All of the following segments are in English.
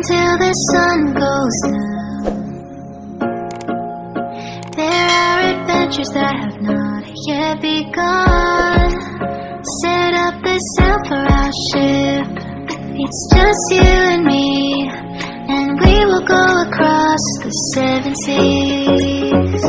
till the sun goes down. There are adventures that have not yet begun. Set up the sail for our ship. It's just you and me, and we will go across the 7 seas.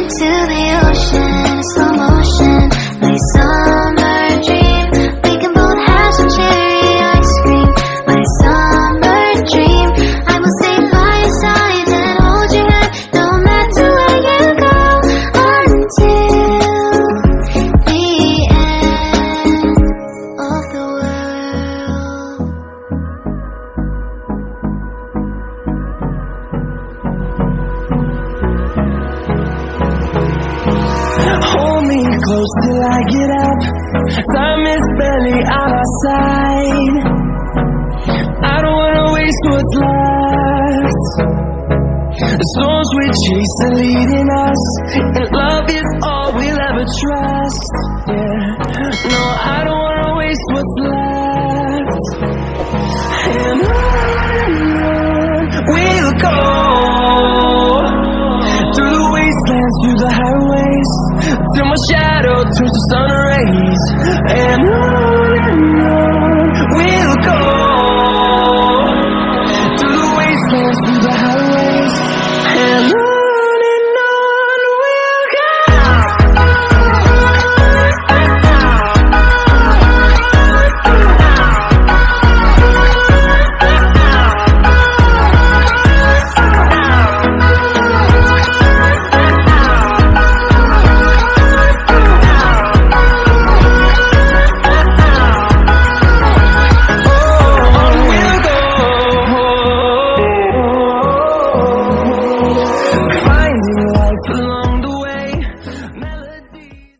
To the ocean, slow motion, my summer dream. We can both have some cherry ice cream. My summer dream. I will stay by your side and hold your hand, no matter where you go, until the end of the world. Hold me close till I get up. Time is barely on our side. I don't wanna waste what's left. The storms we chase are leading us, and love is all we'll ever trust. Yeah, no, I don't wanna waste what's left. And on we'll go, through the wastelands, through the highways, till my shadow turns to sun rays. And